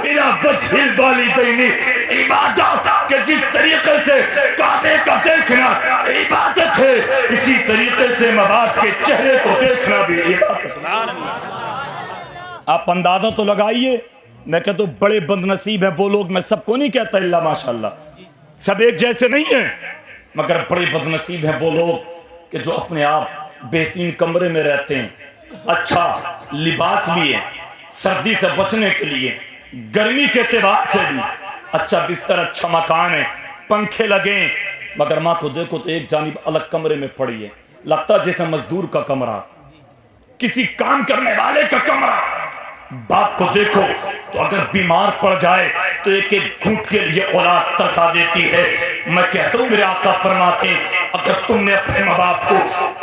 الی وجہ الوالدین، عبادت کہ جس طریقے سے کعبے کا دیکھنا عبادت ہے، اسی طریقے سے ماں باپ کے چہرے کو دیکھنا بھی عبادت ہے۔ آپ اندازہ تو لگائیے، میں کہتا ہوں بڑے بد نصیب ہیں وہ لوگ، میں سب کو نہیں کہتا اللہ ماشاءاللہ، سب ایک جیسے نہیں ہیں، مگر بڑے بد نصیب ہیں وہ لوگ کہ جو اپنے آپ بہترین کمرے میں رہتے ہیں، اچھا لباس بھی ہے، سردی سے بچنے کے لیے، گرمی کے اعتبار سے بھی اچھا بستر، اچھا مکان ہے، پنکھے لگے، مگر ماں کو دیکھو تو ایک جانب الگ کمرے میں پڑی ہے، لگتا جیسے مزدور کا کمرہ، کسی کام کرنے والے کا کمرہ۔ باپ کو دیکھو تو اگر بیمار پڑ جائے تو ایک ایک گھونٹ کے لیے اولاد ترسا دیتی ہے۔ میں کہتا ہوں میرے آقا فرماتے ہیں اگر تم نے اپنے ماں باپ کو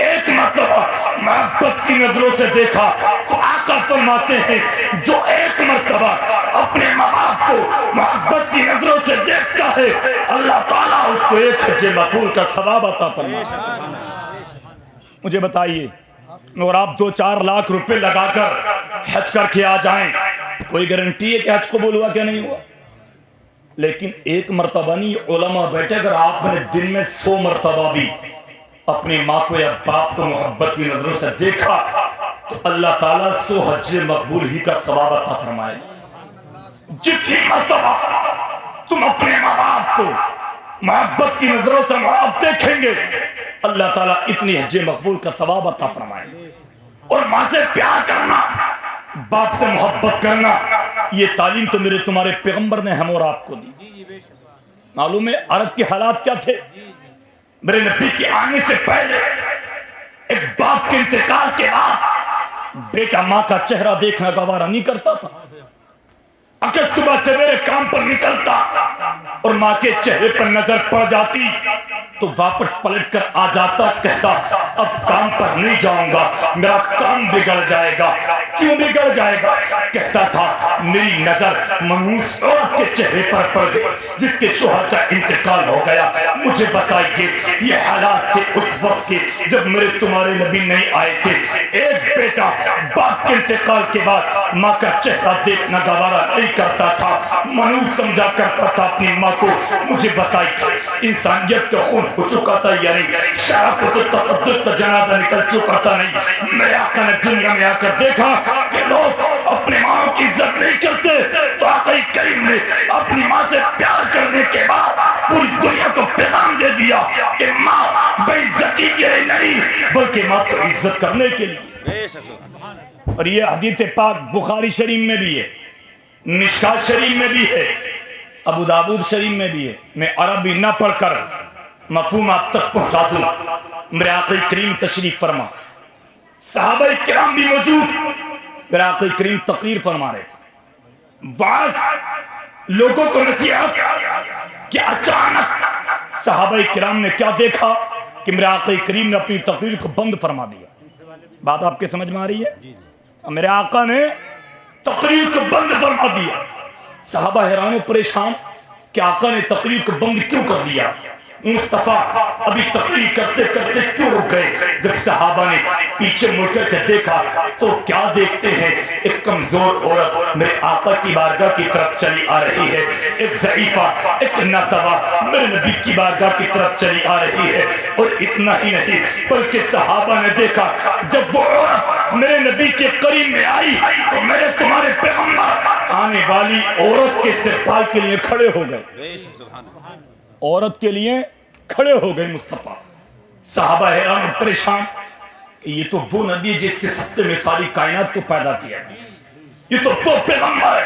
ایک مرتبہ محبت کی نظروں سے دیکھا تو آقا فرماتے ہیں جو ایک مرتبہ اپنے ماں باپ کو محبت کی نظروں سے دیکھتا ہے اللہ تعالیٰ اس کو ایک حج مقبول کا ثواب عطا فرماتا ہے۔ مجھے بتائیے اور آپ 2-4 لاکھ روپے لگا کر حج کر کے آ جائیں، کوئی گارنٹی ہے کہ حج قبول ہوا کیا نہیں ہوا؟ لیکن ایک مرتبہ نہیں، علماء بیٹھے اگر آپ نے دن میں 100 مرتبہ بھی اپنی ماں کو یا باپ کو محبت کی نظروں سے دیکھا تو اللہ تعالیٰ 100 حج مقبول ہی کا ثواب عطا فرمائے۔ جتنی مرتبہ تم اپنے ماں باپ کو محبت کی نظروں سے دیکھیں گے اللہ تعالیٰ اتنی حج مقبول کا ثواب عطا فرمائے۔ اور ماں سے پیار کرنا، باپ سے محبت کرنا، یہ تعلیم تو میرے تمہارے پیغمبر نے ہم اور آپ کو دی۔ معلوم ہے عرب کے حالات کیا تھے؟ میرے نبی کے آنے سے پہلے ایک باپ کے انتقال کے بعد بیٹا ماں کا چہرہ دیکھنا گوارا نہیں کرتا تھا۔ اگر صبح سے میرے کام پر نکلتا اور ماں کے چہرے پر نظر پڑ جاتی تو واپس پلٹ کر آ جاتا، کہتا اب کام پر نہیں جاؤں گا، میرا کام بگڑ جائے گا۔ کیوں بگڑ جائے گا؟ کہتا تھا میری نظر منحوس عورت کے چہرے پر پڑ گئی جس کے شوہر کا انتقال ہو گیا۔ مجھے بتائیے یہ حالات تھے اس وقت کے جب میرے تمہارے نبی نہیں آئے تھے۔ ایک بیٹا باپ کے انتقال کے بعد ماں کا چہرہ دیکھنا گوارا نہیں کرتا تھا، منحوس سمجھا کرتا تھا اپنی ماں کو۔ مجھے بتائیے انسانیت کا خون ہو چکا تھا یا نہیں؟ شرافت و تقدس کا جنازہ نکل چکا تھا نہیں؟ میرے آقا نے دنیا میں آ کر دیکھا کہ لوگ اپنے ماں کی عزت نہیں کرتے تو آقا کریم نے اپنی ماں سے پیار کرنے کے بعد پوری دنیا کو پیغام دے دیا کہ ماں بے عزتی کے لیے نہیں بلکہ ماں کو عزت کرنے کے لیے۔ اور یہ حدیث پاک بخاری شریف میں بھی ہے، مشکات شریف میں بھی ہے، ابو داؤد شریف میں بھی ہے۔ میں عربی نہ پڑھ کر مفہوم آپ تک پہنچا دوں۔ میرے آقا کریم تشریف فرما، صحابہ کرام بھی موجود، میرے آقا کریم تقریر فرما رہے تھے، بعض لوگوں کو نصیحت کہ اچانک صحابہ کرام نے کیا دیکھا کہ میرے آقا کریم نے اپنی تقریر کو بند فرما دیا۔ بات آپ کے سمجھ میں آ رہی ہے؟ میرے آقا نے تقریر کو بند فرما دیا۔ صحابہ حیران و پریشان کہ آقا نے تقریر کو بند کیوں کر دیا؟ مصطفیٰ ابھی تقریر کرتے کرتے کیوں رک گئے؟ جب صحابہ نے پیچھے مڑ کر کے دیکھا تو کیا دیکھتے ہیں؟ ایک کمزور عورت میرے آقا کی بارگاہ کی طرف چلی آ رہی ہے، ایک ضعیفہ، ایک ناتوا میرے نبی کی بارگاہ کی طرف چلی آ رہی ہے۔ اور اتنا ہی نہیں بلکہ صحابہ نے دیکھا جب وہ عورت میرے نبی کے قریب میں آئی تو میرے تمہارے پیغمبر آنے والی عورت کے استقبال کے لیے کھڑے ہو گئے، عورت کے لیے کھڑے ہو گئے مصطفیٰ۔ صحابہ حیران و پریشان کہ یہ تو وہ نبی ہے جس کے صدقے میں ساری کائنات کو پیدا کیا، یہ تو وہ پیغمبر ہے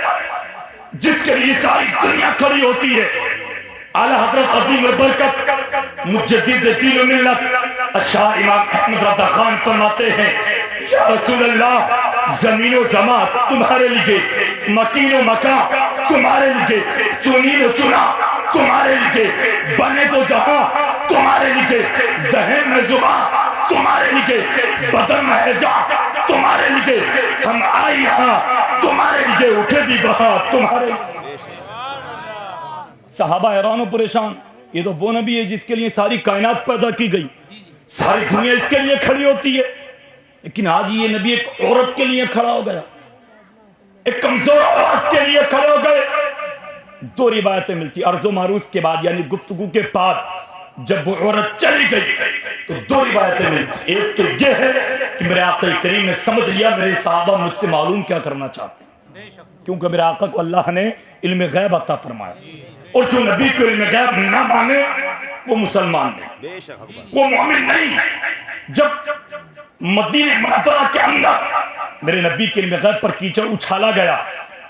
جس کے لیے ساری دنیا کھڑی ہوتی ہے۔ اعلیٰ حضرت عظیم البرکت مجدد دین و ملت شاہ امام احمد رضا خان فرماتے ہیں یا رسول اللہ زمین و زمان تمہارے لیے، مکین و مکان تمہارے لیے، چنین و چنا تمہارے لیے، بنے تو جہاں تمہارے لیے، دہن میں زبان تمہارے لیے، بدن میں حجاب تمہارے لیے، ہم آئے یہاں تمہارے لیے، اٹھے بھی وہاں تمہارے لیے۔ صحابہ حیران و پریشان، یہ تو وہ نبی ہے جس کے لیے ساری کائنات پیدا کی گئی، ساری دنیا اس کے لیے کھڑی ہوتی ہے، لیکن آج یہ نبی ایک عورت کے لیے کھڑا ہو گیا، ایک کمزور عورت کے لیے کھڑے ہو گئے۔ دو روایتیں ملتی، عرض و معروض کے بعد یعنی گفتگو کے بعد جب وہ عورت چلی گئی تو دو روایتیں ملتی. ایک تو یہ ہے کہ میرے آقا کریم نے سمجھ لیا میرے صحابہ مجھ سے معلوم کیا کرنا چاہتے ہیں، کیونکہ میرے آقا کو اللہ نے علم غیب عطا فرمایا، اور جو نبی کو علم غیب نہ مانے وہ مسلمان نہیں، وہ مومن نہیں. جب مدینہ منورہ کے اندر میرے نبی کے علم غیب پر کیچڑ اچھالا گیا،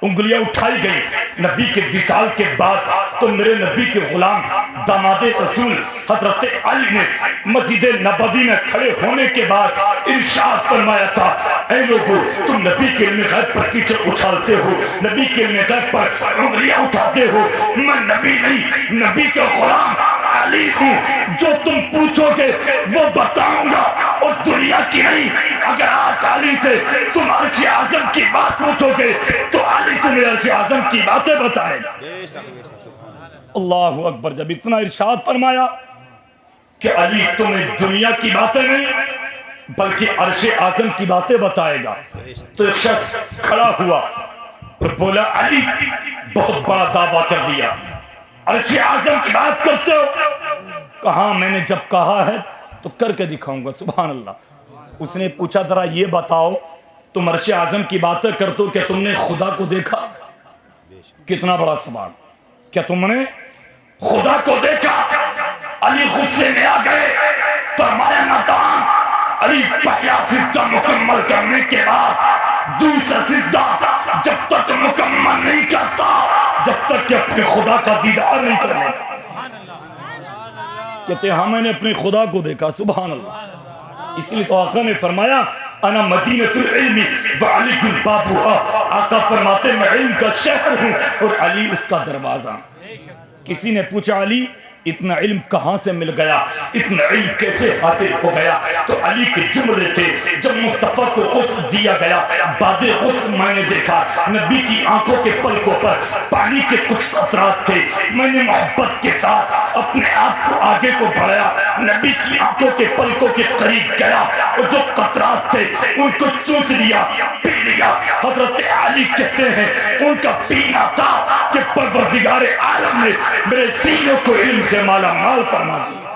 انگلیاں اٹھائی گئی نبی کے وصال کے بعد، تو میرے نبی کے غلام داماد رسول حضرت علی نے مسجد نبوی میں کھڑے ہونے کے بعد ارشاد فرمایا تھا، اے لوگو تم نبی کے علم غیب پر کیچڑ اچھالتے ہو، نبی کے علم غیب پر انگلیاں اٹھاتے ہو، میں نبی نہیں نبی کا غلام علی ہوں، جو تم پوچھو گے وہ بتاؤں گا، اور دنیا کی نہیں. اگر آج علی سے تم عرش اعظم کی بات پوچھو گے تو علی تمہیں عرش اعظم کی باتیں بتائے گا. اللہ اکبر. جب اتنا ارشاد فرمایا کہ علی تمہیں دنیا کی باتیں نہیں بلکہ عرش اعظم کی باتیں بتائے گا، تو ایک شخص کھڑا ہوا اور بولا علی بہت بڑا دعویٰ کر دیا، عرش اعظم کی بات کرتے ہو؟ کہاں میں نے جب کہا ہے تو کر کے دکھاؤں گا. سبحان اللہ. اس نے پوچھا ذرا یہ بتاؤ تم عرش اعظم کی باتیں کرتے ہو، کیا تم نے خدا کو دیکھا؟ کتنا بڑا سوال. کیا تم نے خدا کو دیکھا؟ علی غصے میں آ گئے، فرمایا نادان. علی پہلا سجدہ مکمل کرنے کے بعد دوسرا سجدہ جب تک مکمل نہیں کرتا جب تک کہ اپنے خدا کا دیدار نہیں کر لیتا. کہتے ہاں میں نے اپنے خدا کو دیکھا. سبحان اللہ. اس لیے تو آقا نے فرمایا انا مدینۃ العلم وعلی بابها. آقا فرماتے میں علم کا شہر ہوں اور علی اس کا دروازہ. کسی نے پوچھا علی اتنا علم کہاں سے مل گیا، اتنا علم کیسے حاصل ہو گیا؟ تو علی کے جملے تھے، جب مصطفیٰ کو غسل دیا گیا، بعد غسل میں نے دیکھا نبی کی آنکھوں کے پلکوں پر پانی کے کچھ قطرات تھے. میں نے محبت کے ساتھ اپنے آپ کو آگے کو بڑھایا، نبی کی آنکھوں کے پلکوں کے قریب گیا اور جو قطرات تھے ان کو چوس لیا، پی لیا. حضرت علی کہتے ہیں ان کا پینا تھا کہ پروردگار عالم نے میرے سینوں کو علم سے مالا مال فرما دیا.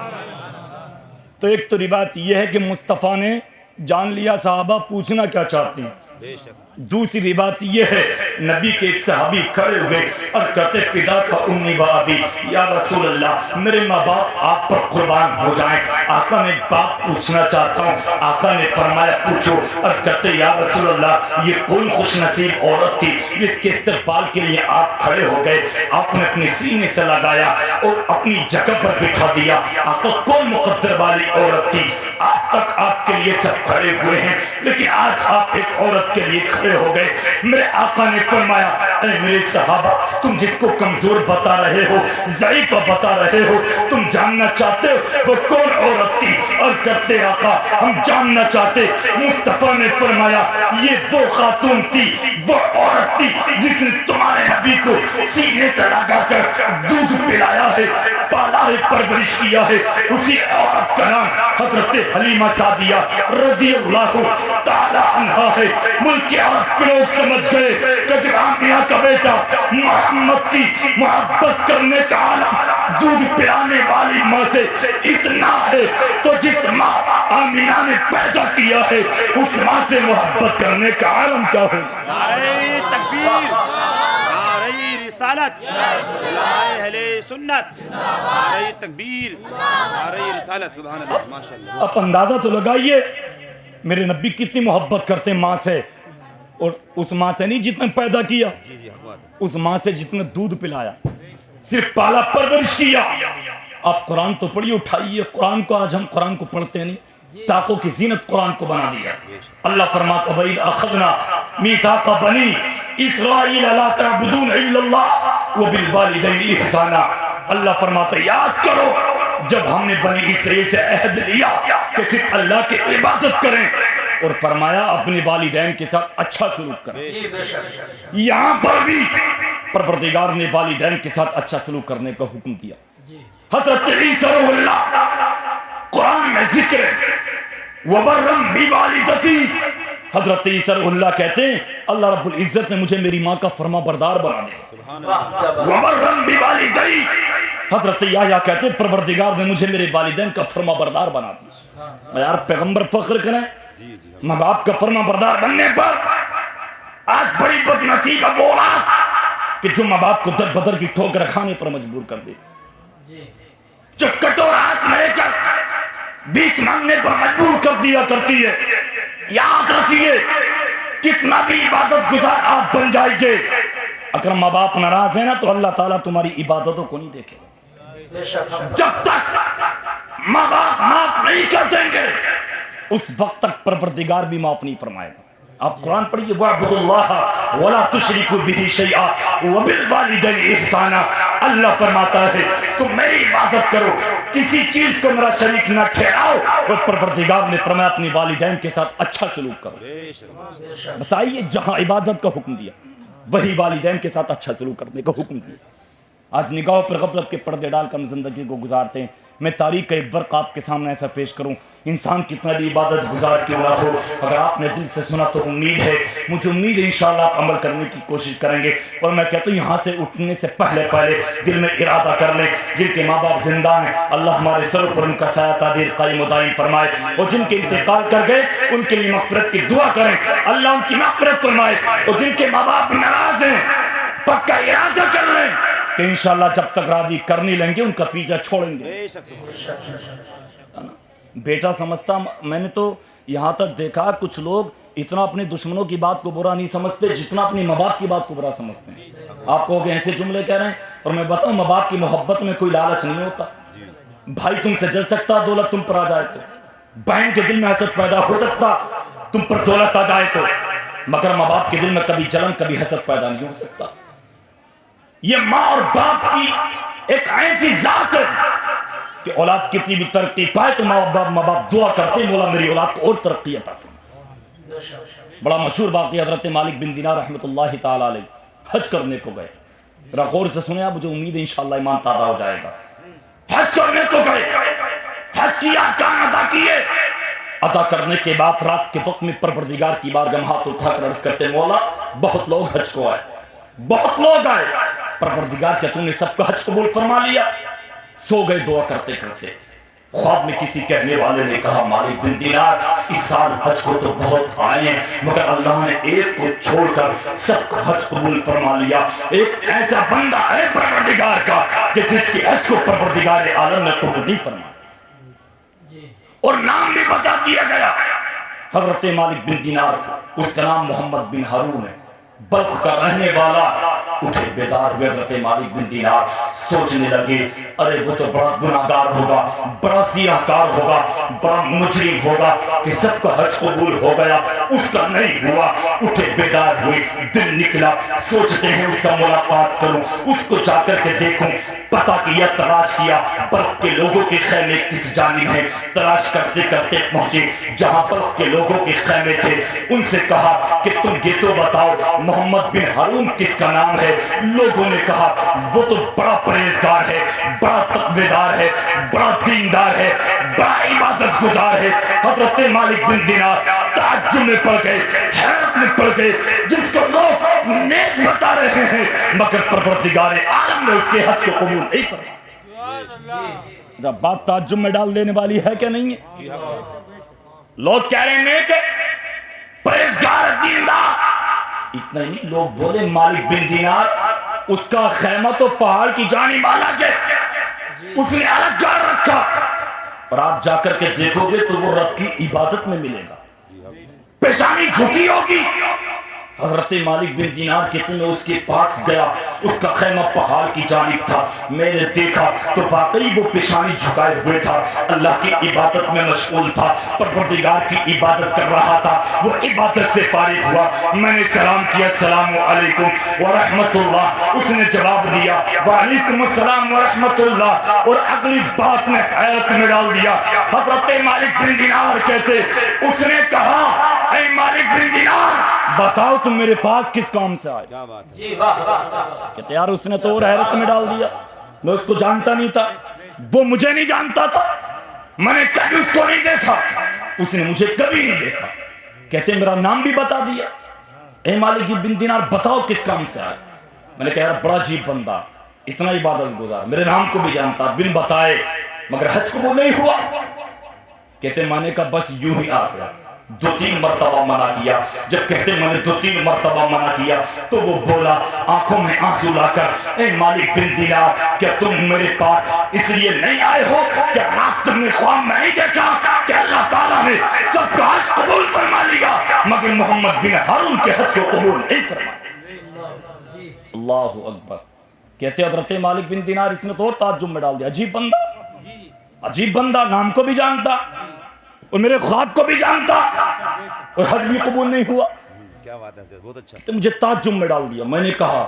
تو ایک تو روایت یہ ہے کہ مصطفیٰ نے جان لیا صحابہ پوچھنا کیا چاہتے ہیں. دوسری روایت یہ ہے نبی کے ایک صحابی کھڑے ہوئے اور کہتے فدا کا امی و ابی، یا رسول اللہ میرے ماں باپ آپ پر قربان ہو جائیں. آقا میں ایک بات پوچھنا چاہتا ہوں. آقا نے فرمایا پوچھو. اور کہتے یا رسول اللہ یہ کون خوش نصیب عورت تھی جس کے استقبال کے لیے آپ کھڑے ہو گئے، آپ نے اپنے سینے سے لگایا اور اپنی جگہ پر بٹھا دیا. آقا کون مقدر والی عورت تھی؟ آج تک آپ کے لیے سب کھڑے ہوئے ہیں لیکن آج آپ ایک عورت کے لیے کھڑے ہو گئے. میرے آقا نے فرمایا اے میرے صحابہ تم جس کو کمزور بتا رہے ہو، ضعیف بتا رہے ہو، تم جاننا چاہتے ہو وہ کون عورت تھی؟ اور کرتے آقا ہم جاننا چاہتے. مصطفیٰ نے فرمایا یہ وہ خاتون تھی، وہ عورت تھی جس نے تمہارے نبی کو سینے سے لگا کر دودھ پلایا ہے، پالا ہے، پرورش کیا ہے. اسی عورت کا نام حضرت حلیمہ سعدیہ رضی اللہ تعالی عنہا ہے. ملک عرب کے لوگ سمجھ گئے کہ جب آمینہ کا بیٹا محمد کی محبت کرنے کا عالم دودھ پلانے والی ماں سے اتنا ہے تو جس ماں آمینہ نے پیدا کیا ہے اس ماں سے محبت کرنے کا عالم کیا ہو. نعرہ تکبیر، نعرہ رسالت، نعرہ اہل سنت، نعرہ تکبیر، نعرہ رسالت. سبحان اللہ، ماشاءاللہ. اب اندازہ تو لگائیے میرے نبی کتنی محبت کرتے ماں سے، اور اس ماں سے نہیں جس نے پیدا کیا، اس ماں سے جس نے دودھ پلایا، صرف پالا پرورش کیا. آپ قرآن تو پڑھیے، اٹھائیے قرآن کو. آج ہم قرآن کو پڑھتے نہیں، تاکوں کی زینت قرآن کو بنا دیا. اللہ فرماتا وَإِذْ أَخَذْنَا مِيثَاقَ بَنِي إِسْرَائِيلَ لَا تَعْبُدُونَ إِلَّا اللَّهَ وَبِالْوَالِدَيْنِ إِحْسَانًا. اللہ فرماتا یاد کرو جب ہم نے بنی اسرائیل سے عہد لیا کہ صرف اللہ کی عبادت کریں، اور فرمایا اپنے والدین کے ساتھ اچھا سلوک کریں. یہاں پر بھی پروردگار نے والدین کے ساتھ اچھا سلوک کرنے کا حکم کیا. حضرت عیسیٰ روح اللہ قرآن میں ذکر ہے وَبَرًّا بِوَالِدَتِي، حضرت عیسی اللہ کہتے ہیں اللہ رب العزت نے مجھے میری ماں کا فرما بردار بنا دیا. وبرم بوالدی، حضرت یحییٰ کہتے ہیں پروردگار نے مجھے میرے والدین کا فرما بردار بنا دیا. یار پیغمبر فخر کریں ماں باپ کا فرما بردار بننے پر. آج بڑی بد نصیب ہے وہ اولاد کہ جو ماں باپ کو در بدر کی ٹھوکر کھانے پر مجبور کر دے، جو کٹورا ہاتھ میں لے کر بھیک مانگنے پر مجبور کر دیا کرتی ہے. یاد رکھیے کتنا بھی عبادت گزار آپ بن جائیں گے، اگر ماں باپ ناراض ہیں نا تو اللہ تعالیٰ تمہاری عبادتوں کو نہیں دیکھے. جب تک ماں باپ معاف نہیں کر دیں گے اس وقت تک پروردگار بھی معاف نہیں فرمائے گا. آپ قرآن پڑھیے وَاعْبُدُوا اللَّهَ وَلَا تُشْرِكُوا بِهِ شَيْئًا وَبِالْوَالِدَيْنِ إِحْسَانًا. اللہ فرماتا ہے تم میری عبادت کرو، کسی چیز کو میرا شریک نہ ٹھہراؤ. اور پروردگار نے فرمایا اپنی والدین کے ساتھ اچھا سلوک کرو. بتائیے جہاں عبادت کا حکم دیا وہی والدین کے ساتھ اچھا سلوک کرنے کا حکم دیا. آج نگاہوں پر غفلت کے پردے ڈال کر ہم زندگی کو گزارتے ہیں. میں تاریخ کا ایک ورق آپ کے سامنے ایسا پیش کروں، انسان کتنا بھی عبادت گزار کیوں نہ ہو، اگر آپ نے دل سے سنا تو امید ہے، مجھے امید ہے انشاءاللہ آپ عمل کرنے کی کوشش کریں گے. اور میں کہتا ہوں یہاں سے اٹھنے سے پہلے دل میں ارادہ کر لیں جن کے ماں باپ زندہ ہیں اللہ ہمارے سروں پر ان کا سایہ تعدیر قائم و دائم فرمائے، اور جن کے انتقال کر گئے ان کے لیے مغفرت کی دعا کریں اللہ ان کی مغفرت فرمائے. اور جن کے ماں باپ ناراض ہیں پکا ارادہ کر لیں کہ انشاءاللہ جب تک راضی کر نہیں لیں گے ان کا پیچھا چھوڑیں گے. بیٹا سمجھتا، میں نے تو یہاں تک دیکھا کچھ لوگ اتنا اپنے دشمنوں کی بات کو برا نہیں سمجھتے جتنا اپنی ماں باپ کی بات کو برا سمجھتے ہیں. آپ کو ایسے جملے کہہ رہے ہیں، اور میں بتاؤں ماں باپ کی محبت میں کوئی لالچ نہیں ہوتا. بھائی تم سے جل سکتا دولت تم پر آ جائے تو، بہن کے دل میں حسد پیدا ہو سکتا تم پر دولت آ جائے تو، مگر ماں باپ کے دل میں کبھی جلن کبھی حسد پیدا نہیں ہو سکتا. یہ ماں اور باپ کی ایک ایسی ذات ہے کہ اولاد کتنی بھی ترقی پائے تو ماں باپ دعا کرتے مولا میری اولاد کو اور ترقی عطا فرما. بڑا مشہور واقعہ حضرت مالک بن دینار رحمۃ اللہ تعالی علیہ حج کرنے کو گئے. ذرا غور سے سنیں، مجھے امید ہے انشاءاللہ ایمان تازہ ہو جائے گا. حج کرنے کو گئے، حج کی احکام ادا کیے، ادا کرنے کے بعد رات کے وقت میں پروردگار کی بارگاہ میں ہاتھ اٹھا کر عرض کرتے مولا بہت لوگ حج کو آئے، بہت لوگ آئے. پروردگار کیا تم نے سب کا حج قبول فرما لیا؟ سو گئے دعا کرتے کرتے. خواب میں کسی کہنے والے نے کہا مالک بن دینار اس سال حج کو تو بہت آئے ہیں مگر اللہ نے ایک کو چھوڑ کر سب کا حج قبول فرما لیا. ایک ایسا بندہ ہے پروردگار کا کہ جس کے حج کو پروردگار عالم نے قبول نہیں فرمایا، اور نام بھی بتا دیا گیا حضرت مالک بن دینار. اس کا نام محمد بن ہارون ہے، بلخ کا رہنے والا. اٹھے بیدار ہوئے حضرت مالک بن دینار، سوچنے لگے ارے وہ تو بڑا گناہگار ہوگا، بڑا سیاہ کار ہوگا، بڑا مجرم ہوگا کہ سب کا حج قبول ہو گیا اس کا نہیں ہوا. اٹھے بیدار ہوئے، دن نکلا، سوچتے ہیں اس سے ملاقات کروں، اس کو جا کر کے دیکھوں. پتہ کیا، تلاش کیا بلخ کے لوگوں کے خیمے کس جانب ہیں. تلاش کرتے کرتے پہنچے جہاں بلخ کے لوگوں کے خیمے تھے. ان سے کہا کہ تم یہ تو بتاؤ محمد بن ہارون کس کا نام ہے؟ لوگوں نے کہا وہ تو بڑا پرہیزگار ہے، بڑا تقویدار ہے، بڑا دیندار ہے، بڑا عبادت گزار ہے. حضرت مالک بن دینار تعجب میں پڑ گئے، حیرت میں پڑ گئے، جس کو لوگ نیک بتا رہے ہیں مگر پروردگار عالم نے اس کے حج کو قبول نہیں فرمایا. جب بات تعجب میں ڈال دینے والی ہے کہ نہیں ہے؟ لوگ کہہ رہے ہیں نیک پرہیزگار دیندار، اتنا ہی لوگ بولے مالک بن دینار اس کا خیمہ تو پہاڑ کی جانب الگ ہے، اس نے الگ گھر رکھا، اور آپ جا کر کے دیکھو گے تو وہ رب کی عبادت میں ملے گا، پیشانی جھکی ہوگی. حضرت مالک بن دینار کہتے میں اس کے پاس گیا، اس کا خیمہ پہاڑ کی جانب تھا. میں نے دیکھا تو واقعی وہ پیشانی جھکائے ہوئے تھا، اللہ کی عبادت میں مشغول تھا، پروردگار کی عبادت کر رہا تھا. وہ عبادت سے فارغ ہوا، میں نے سلام کیا السلام علیکم ورحمت اللہ. اس نے جواب دیا وعلیکم السلام ورحمت اللہ، اور اگلی بات نے حیرت میں ڈال دیا. حضرت مالک بن دینار کہتے اس نے کہا اے مالک بن دینار بتاؤ تم میرے پاس کس کام سے آئے؟ کہتے یار اس نے تو اور حیرت میں ڈال دیا، میں اس کو جانتا نہیں تھا، وہ مجھے نہیں جانتا تھا، میں نے کبھی اس کو نہیں دیکھا، اس نے مجھے کبھی نہیں دیکھا. کہتے میرا نام بھی بتا دیا. اے مالک بن دینار بتاؤ کس کام سے آئے. میں نے کہا یار بڑا عجیب بندہ, اتنا عبادت گزار, میرے نام کو بھی جانتا بن بتائے, مگر حج قبول نہیں ہوا. کہتے میں نے کہا بس یوں ہی آ گیا. 2-3 مرتبہ منع کیا. جب کہتے میں نے 2-3 مرتبہ منع کیا تو وہ بولا آنکھوں میں آنسو لا کر, اے مالک بن دینار کیا تم میرے پاس اس لیے نہیں آئے ہو کہ رات تم نے خواب میں نہیں دیکھا کہ اللہ تعالیٰ نے سب کا حج قبول فرما لیا مگر محمد بن ہارون کے حج کو قبول نہیں فرمایا. اللہ اکبر. کہتے حضرت مالک بن دینار اس نے تو اور تعجب میں ڈال دیا. عجیب بندہ, عجیب بندہ, نام کو بھی جانتا اور میرے خواب کو بھی جانتا اور حج بھی قبول نہیں ہوا. کیا بات ہے, بہت اچھا. تو مجھے تعجب میں ڈال دیا. میں نے کہا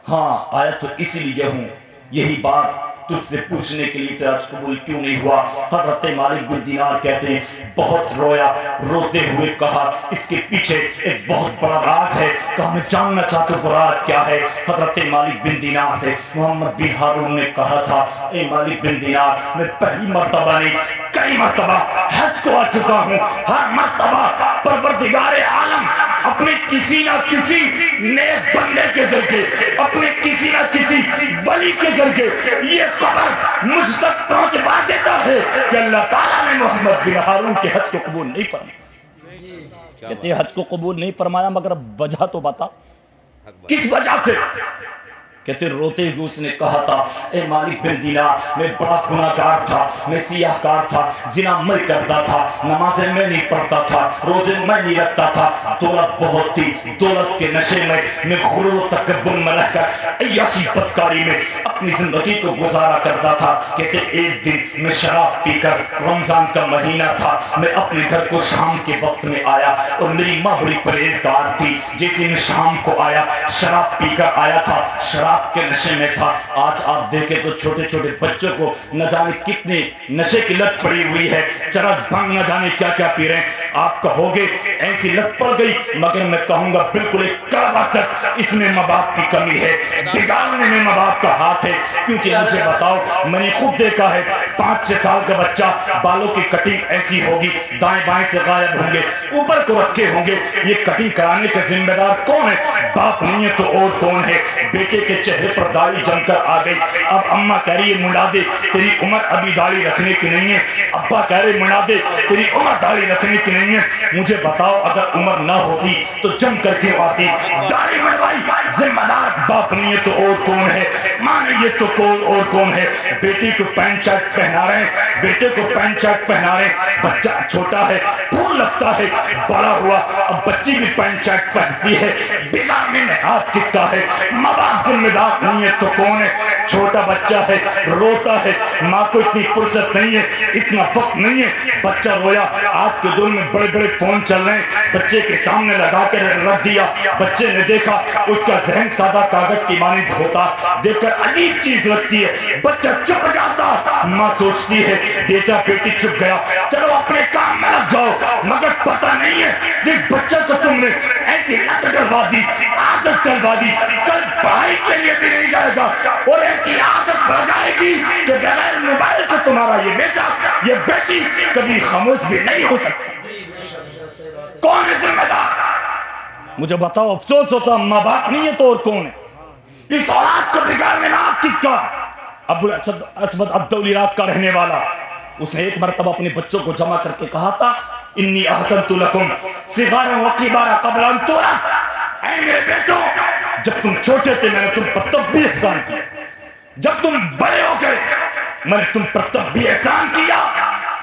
ہاں آیا تو اسی لیے ہوں, یہی بات تجھ سے پوچھنے کے لیے تیرا قبول کیوں نہیں ہوا. حضرت مالک بن دینار کہتے ہیں بہت رویا, روتے ہوئے کہا اس کے پیچھے ایک بہت بڑا راز ہے. کہا میں جاننا چاہتا ہوں وہ راز کیا ہے. حضرت مالک بن دینار سے محمد بن ہارون نے کہا تھا اے مالک بن دینار میں پہلی مرتبہ نہیں کئی مرتبہ حج کو آ چکا ہوں. ہر مرتبہ پروردگار عالم اپنے کسی نہ کسی نیک بندے کے ذریعے, اپنے کسی نہ کسی ولی کے ذریعے یہ خبر مجھ تک پہنچوا دیتا ہے کہ اللہ تعالیٰ نے محمد بن ہارون کے حج کو قبول نہیں فرمایا. کہتے حج کو قبول نہیں فرمایا مگر وجہ تو بتا کس وجہ سے. کہتے روتے ہوئے اس نے کہا تھا اے مالک بن دینار میں بڑا گناہگار تھا, میں سیاہ کار تھا, زنا میں کرتا تھا, نمازیں میں نہیں پڑھتا تھا, روزے میں نہیں رکھتا تھا, دولت بہت تھی, دولت کے نشے میں غرور و تکبر میں رہ کر عیاشی بدکاری میں اپنی زندگی کو گزارا کرتا تھا. کہتے ایک دن میں شراب پی کر, رمضان کا مہینہ تھا, میں اپنے گھر کو شام کے وقت میں آیا اور میری ماں بڑی پرہیزگار تھی. جیسے میں شام کو آیا شراب پی کر آیا تھا, شراب کے نشے میں تھا. آج آپ دیکھیں تو چھوٹے چھوٹے بچوں کو نہ جانے کتنے نشے کی لت پڑی ہوئی ہے, چرس بھنگ نہ جانے کیا کیا پی رہے ہیں. آپ کہوگے ایسی لت پڑ گئی, مگر میں کہوں گا بالکل ایک کڑوا سچ اس میں ماں باپ کی کمی ہے, بگاڑنے میں ماں باپ کا ہاتھ ہے. کیونکہ مجھے بتاؤ میں نے خود دیکھا ہے 5-6 سال کا بچہ بالوں کی کٹنگ ایسی ہوگی, دائیں بائیں سے غائب ہوں گے, اوپر کو رکھے ہوں گے. یہ کٹنگ کرانے کا ذمہ دار کون ہے؟ باپ نہیں ہے تو اور کون ہے؟ بیٹے کے چہرے پر داڑھی جم کر آ گئی. اب اماں کہہ رہی ہے منڈا دے, تیری عمر ابھی داڑھی رکھنے کی نہیں ہے. ابا کہہ رہے منڈا دے, تیری عمر داڑھی رکھنے کی نہیں ہے. مجھے بتاؤ اگر عمر نہ ہوتی تو جم کر کے آتی, داڑھی منڈوائی. ذمہ دار باپ نہیں ہے تو اور کون ہے؟ ماں نہیں ہے تو کون اور کون ہے؟ بیٹی کو پینٹ شرٹ پہنا رہے ہیں, بیٹے کو پینٹ شرٹ پہنا رہے ہیں. بچہ چھوٹا ہے, پھول لگتا ہے, بڑا ہوا اب بچی بھی پینٹ شرٹ پہنتی ہے. بگاڑنے میں ہاتھ کس کا ہے؟ ماں باپ ذمہ دار نہیں ہے تو کون ہے؟ چھوٹا بچہ ہے, روتا ہے, ماں کو اتنی فرصت نہیں ہے, اتنا وقت نہیں ہے. بچہ رویا, آج کے دور میں بڑے بڑے فون چل رہے ہیں, بچے کے سامنے لگا کر رکھ دیا. بچے نے دیکھا اس کا ذہن سادہ کاغذ کی مانند ہوتا, دیکھ کر عجیب چیز لگتی ہے, بچہ چپ جاتا. ماں سوچتی ہے بیٹا بیٹی چپ گیا, چلو اپنے کام میں لگ جاؤ. مگر پتہ نہیں ہے جس بچہ کو تم نے ایسی لت ڈلوا دی, عادت ڈلوا دی, کل پڑھائی کے لیے بھی نہیں جائے گا اور ایسی عادت بڑھ جائے گی کہ بغیر موبائل کے تمہارا یہ بیٹا یہ بیٹی کبھی خاموش بھی نہیں ہو سکتا. کون ہے ذمہ دار؟ مجھے بتاؤ, افسوس ہوتا ماں باپ نہیں ہے تو اور کون ہے؟ اس اولاد کو بگاڑنے میں آپ کس کا؟ ابو اسود الدولی عراق کا رہنے والا, اس نے ایک مرتبہ اپنے بچوں کو جمع کر کے کہا تھا انی احسنت لکم صغارا وکبارا قبل ان تولد. اے میرے بیٹوں, جب تم چھوٹے تھے میں نے تم پر تب بھی احسان کیا, جب تم بڑے ہو گئے میں نے تم پر تب بھی احسان کیا.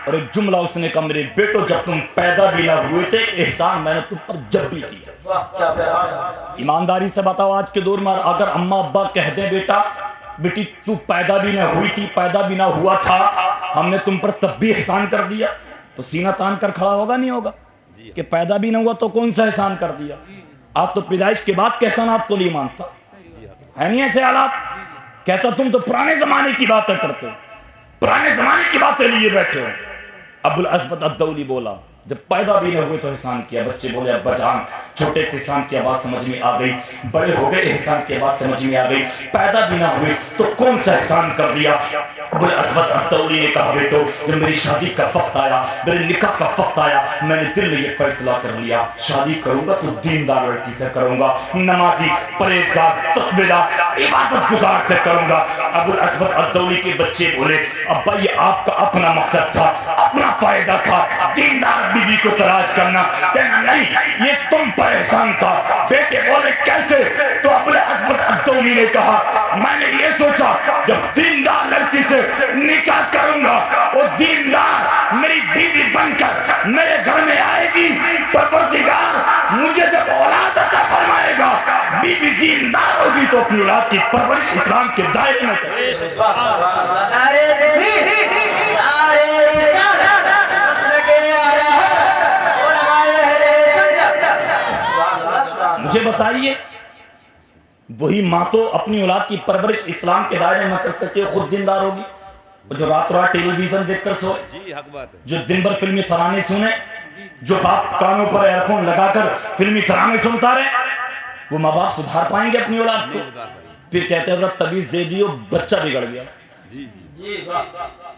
اور ایک جملہ اس نے کہا میرے بیٹو جب تم پیدا بھی نہ ہوئے تھے احسان میں نے تم پر جب بھی کیا. ایمانداری سے بتاؤ آج کے دور میں اگر اماں ابا کہہ دیں بیٹا بیٹی تو پیدا بھی نہ ہوئی تھی, پیدا بھی نہ ہوا تھا, ہم نے تم پر تب بھی احسان کر دیا, تو سینہ تان کر کھڑا ہوگا نہیں ہوگا کہ پیدا بھی نہ ہوا تو کون سا احسان کر دیا. آپ تو پیدائش کے بعد کے احسانات کو نہیں مانتا ہے, نہیں ایسے حالات. کہتا تم تو پرانے زمانے کی باتیں کرتے ہو, پرانے زمانے کی باتیں لیے بیٹھے ہو. ابو الاسود الدولی بولا جب پیدا بھی نہ ہوئے تو احسان کیا. بچے بولے ابا جان چھوٹے تھے احسان کی آواز سمجھ میں آ گئی, بڑے ہو گئے احسان کی آواز سمجھ میں آ گئی, پیدا بھی نہ ہوئے تو کون سا احسان کر دیا. ابو الاسود الدولی نے کہا بیٹو جب میری شادی کا وقت آیا, میرے نکاح کا وقت آیا, میں نے دل میں یہ فیصلہ کر لیا شادی کروں گا تو دیندار لڑکی سے کروں گا, نمازی پرہیزگار تقویدار عبادت گزار سے کروں گا. ابو الاسود الدولی کے بچے بولے ابا یہ آپ کا اپنا مقصد تھا, اپنا فائدہ تھا, دیندار بیوی کو تلاش کرنا. کہنا نہیں یہ تم پر احسان تھا. بیٹے بولے کیسے؟ تو ابو الاسود الدولی نے کہا میں نے یہ سوچا جب دیندار لڑکی سے نکاح کروں گا وہ دیندار میری بیوی بن کر میرے گھر میں آئے گی, پروردگار مجھے جب اولاد عطا فرمائے گا بیوی دیندار ہوگی تو اپنی اولاد کی پرورش اسلام کے دائرے میں کرے. مجھے بتائیے وہی ماں تو اپنی اولاد کی پرورش اسلام کے دائرے میں کر سکتی ہے, خود دیندار ہوگی. جو رات رات ٹیلی ویژن دیکھ کر سوئے, جی حق بات ہے, جو دن بھر فلمی ترانے سنے, جو باپ کانوں پر ایئر فون لگا کر فلمی ترانے سنتا رہے, وہ ماں باپ سدھار پائیں گے اپنی اولاد کو؟ پھر کہتے ہیں حضرت تعویذ دے دیو بچہ بگڑ گیا. جی جی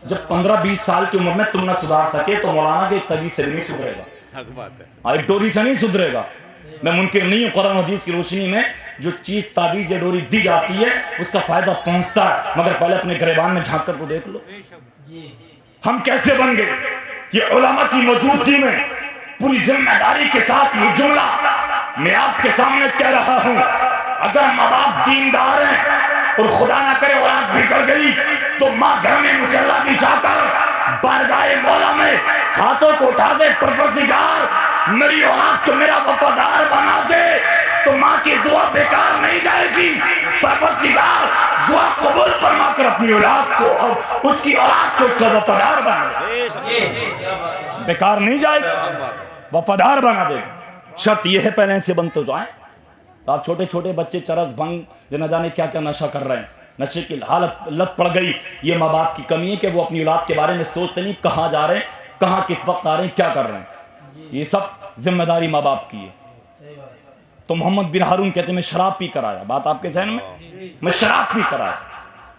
جب 15-20 سال کی عمر میں تم نہ سدھار سکے تو مولانا کے ایک تعویذ سے نہیں سدھرے گا, حق بات ہے, ایک ڈوری سے نہیں سدھرے گا. میں منکر نہیں ہوں, قرآن حدیث کی روشنی میں جو چیز تعویذ یا ڈوری دی جاتی ہے اس کا فائدہ پہنچتا ہے, مگر پہلے اپنے گریبان میں جھانک کر تو دیکھ لو ہم کیسے بن گئے. یہ علماء کی موجودگی میں پوری ذمہ داری کے ساتھ یہ جملہ میں آپ کے سامنے کہہ رہا ہوں, اگر ماں باپ دیندار ہیں اور خدا نہ کرے اولاد بگڑ گئی تو ماں گھر میں مصلی بچھا کر بارگاہ مولا میں ہاتھوں کو اٹھا دے, پروردگار میری اولاد کو میرا وفادار بنا دے, تو ماں کی دعا بیکار نہیں جائے گی. پروردگار دعا قبول فرما کر اپنی اولاد کو اور اس کی اولاد کو اس کا وفادار بنا دے, بیکار نہیں جائے گی, وفادار بنا دے. شرط یہ ہے پہلے سے بن تو جائیں. آپ چھوٹے چھوٹے بچے چرس بھنگ جو نہ جانے کیا کیا نشہ کر رہے ہیں, نشے کی حالت لت پڑ گئی. یہ ماں باپ کی کمی ہے کہ وہ اپنی اولاد کے بارے میں سوچتے نہیں کہاں جا رہے ہیں, کہاں کس وقت آ رہے ہیں, کیا کر رہے ہیں. یہ سب ذمہ داری ماں باپ کی ہے. تو محمد بن ہارون کہتے ہیں میں شراب پی کر آیا, بات آپ کے ذہن میں شراب پی کر آیا.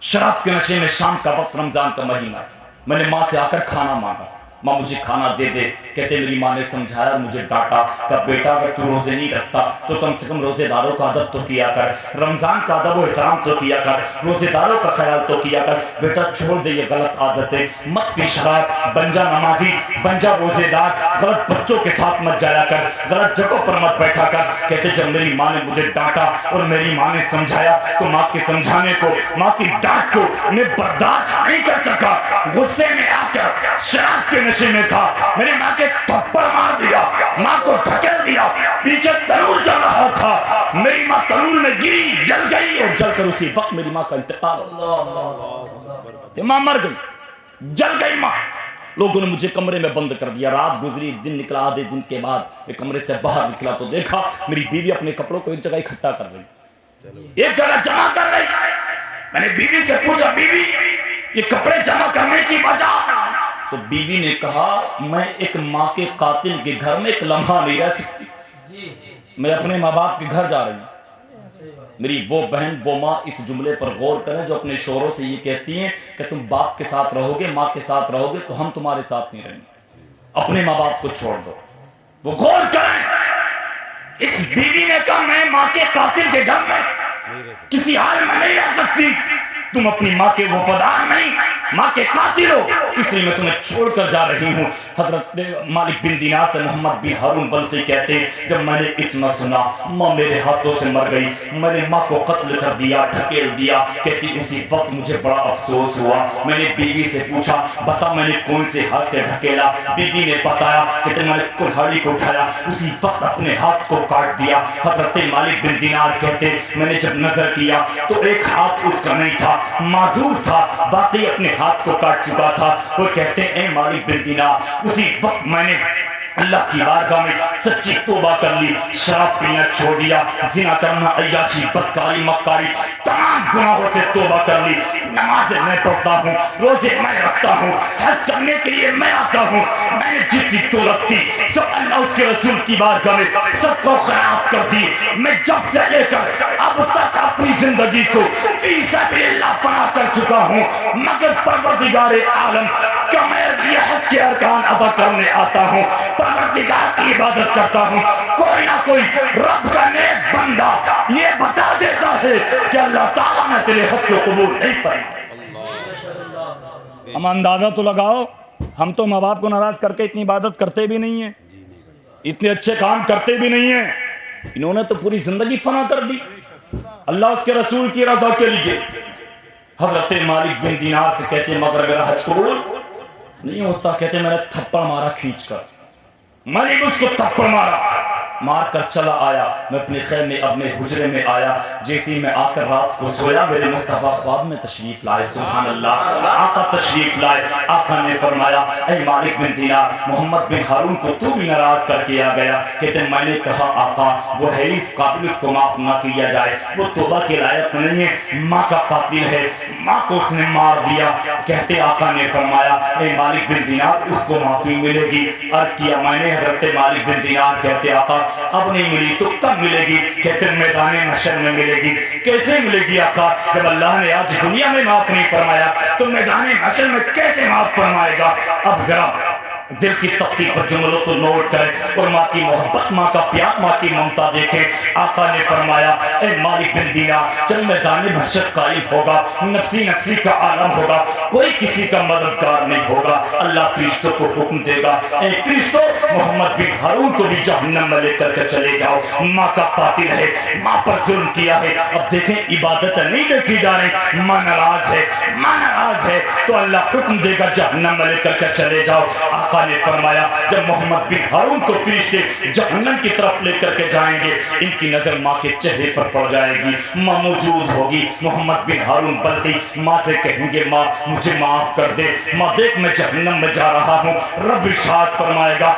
شراب کے نشے میں شام کا وقت, رمضان کا مہینہ, میں نے ماں سے آ کر کھانا مانگا, ماں مجھے کھانا دے دے. کہتے میری ماں نے سمجھایا, مجھے ڈانٹا, کہ بیٹا اگر تو روزے نہیں رکھتا تو کم سے کم روزے داروں کا ادب تو کیا کر, رمضان کا ادب و احترام تو کیا کر, روزے داروں کا خیال تو کیا کر. بیٹا چھوڑ دے یہ غلط عادتیں, مت پی شراب, بن جا نمازی, بن جا روزے دار, غلط بچوں کے ساتھ مت جایا کر, غلط جگہوں پر مت بیٹھا کر. کہتے جب میری ماں نے مجھے ڈانٹا اور میری ماں نے سمجھایا تو ماں کے سمجھانے کو, ماں کی ڈانٹ کو میں برداشت نہیں کر سکا. غصے میں آ کر شراب کے نشے میں تھا, میں نے ماں کے تھپڑ مار دیا, ماں کو دھکیل دیا. پیچھے تنور جل رہا تھا, میری ماں تنور میں گری, جل گئی, اور جل کر اسی وقت میری ماں کا انتقال ہو. ماں مر گئی, جل گئی ماں. لوگوں نے مجھے کمرے میں بند کر دیا. رات گزری, ایک دن نکلا, آدھے دن کے بعد میں کمرے سے باہر نکلا تو دیکھا میری بیوی اپنے کپڑوں کو ایک جگہ اکٹھا کر رہی, ایک جگہ جمع کر رہی. میں نے بیوی سے پوچھا بیوی یہ کپڑے جمع کرنے کی وجہ؟ تو بیوی نے کہا میں ایک ماں کے قاتل کے گھر میں ایک لمحہ نہیں رہ سکتی, میں اپنے ماں باپ کے گھر جا رہی ہوں. میری وہ بہن وہ ماں اس جملے پر غور کریں جو اپنے شوہروں سے یہ کہتی ہیں کہ تم باپ کے ساتھ رہو گے, ماں کے ساتھ رہو گے تو ہم تمہارے ساتھ نہیں رہیں گے, اپنے ماں باپ کو چھوڑ دو. وہ غور کریں, اس بیوی نے کہا میں ماں کے قاتل کے گھر میں کسی حال میں نہیں رہ سکتی, تم اپنی ماں کے وفادار نہیں, ماں کے قاتل ہو, اس لیے میں تمہیں چھوڑ کر جا رہی ہوں. حضرت مالک بن دینار سے محمد بن ہارون بلخی کہتے جب میں نے اتنا سنا ماں میرے ہاتھوں سے مر گئی, میں نے ماں کو قتل کر دیا, ڈھکیل دیا. کہتی اسی وقت مجھے بڑا افسوس ہوا. میں نے بیوی سے پوچھا بتا میں نے کون سے ہاتھ سے ڈھکیلا؟ بیوی نے بتایا کہ میں نے کلہاڑی کو اٹھایا, اسی وقت اپنے ہاتھ کو کاٹ دیا. حضرت مالک بن دینار کہتے میں نے جب نظر کیا تو ایک ہاتھ اس کا نہیں تھا, معذور تھا, باقی اپنے ہاتھ کو کاٹ چکا تھا. وہ کہتے ہیں اے مالک بن دینار اسی وقت میں نے اللہ کی بارگاہ میں سچی توبہ کر لی، شراب پینا چھوڑ دیا، زنا کرنا، عیاشی، بدکاری، مکاری، تمام گناہوں سے توبہ کر لی، نمازیں میں پڑھتا ہوں، روزے میں رکھتا ہوں، حج کرنے کے لیے میں آتا ہوں، میں نے جتنی دولت تھی سب اللہ اس کے رسول کی بارگاہ میں سب کو خراب کر دی۔ میں جب سے لے کر اب تک اپنی زندگی کو فی سبیل اللہ فنا کر چکا ہوں، مگر پروردگار عالم کہ میں یہ حج کے ارکان ادا کرنے آتا ہوں، پروردگار کی عبادت کرتا ہوں، کوئی نہ کوئی رب کا نیک بندہ یہ بتا دیتا ہے کہ اللہ تعالیٰ نے تیرے حج کو قبول نہیں فرمایا۔ ہم اندازہ تو لگاؤ، ہم تو ماں باپ کو ناراض کر کے اتنی عبادت کرتے بھی نہیں ہیں، اتنے اچھے کام کرتے بھی نہیں ہیں، انہوں نے تو پوری زندگی فنا کر دی اللہ اس کے رسول کی رضا کے لیے۔ حضرت مالک بن دینار سے کہتے ہیں مگر میرا حج قبول نہیں ہوتا، کہتے ہیں میں نے تھپڑ مارا کھینچ کر، میں نے اس کو تھپڑ مار کر چلا آیا، میں اپنے خیمے اپنے حجرے میں آیا، جیسے میں آ کر رات کو سویا میرے مصطفیٰ خواب میں تشریف لائے، سبحان اللہ، آقا تشریف لائے، آقا نے فرمایا اے مالک بن دینار، محمد بن ہارون کو تو بھی ناراض کر کے آ گیا، کہتے ہیں میں نے کہا آقا وہ ہے اس قابل، اس کو معاف نہ کیا جائے، وہ توبہ کے لائق نہیں ہے، ماں کا قاتل ہے، ماں کو اس نے مار دیا، کہتے آقا نے فرمایا اے مالک بن دینار اس کو معافی ملے گی، عرض کیا میں نے حضرت مالک بن دینار، کہتے آقا اب نہیں ملی تو کب ملے گی، کہتے میدان محشر میں ملے گی، کیسے ملے گی آقا، جب اللہ نے آج دنیا میں معاف نہیں فرمایا تو میدان محشر میں کیسے معاف فرمائے گا۔ اب ذرا دل کی تختی پر جملوں کو نوٹ کریں اور ماں کی محبت، ماں کا پیار، ماں کی ممتا دیکھیں۔ آقا نے فرمایا اے مالک بن دینار جب میدان محشر قائم ہوگا، نفسی نفسی کا عالم ہوگا، کوئی کسی کا مددگار نہیں ہوگا، اللہ فرشتوں کو حکم دے گا اے فرشتوں محمد بن ہارون کو بھی جہنم میں لے کر کے چلے جاؤ، ماں کا قاتل ہے، ماں پر ظلم کیا ہے۔ اب دیکھیں عبادت نہیں دیکھی جا رہی، ماں ناراض ہے، ماں ناراض ہے تو اللہ حکم دے گا جہنم میں لے کر کے چلے جاؤ۔ آقا نے فرمایا جب محمد بن ہارون کو فرشتے جہنم کی طرف لے کر کے جائیں گے، ان کی نظر ماں کے چہرے پر پڑ جائے گی، ماں موجود ہوگی، محمد بن ہارون بلکہ ماں سے کہیں گے ماں مجھے معاف کر دے، ماں دیکھ میں جہنم میں جا رہا ہوں، رب ارشاد فرمائے گا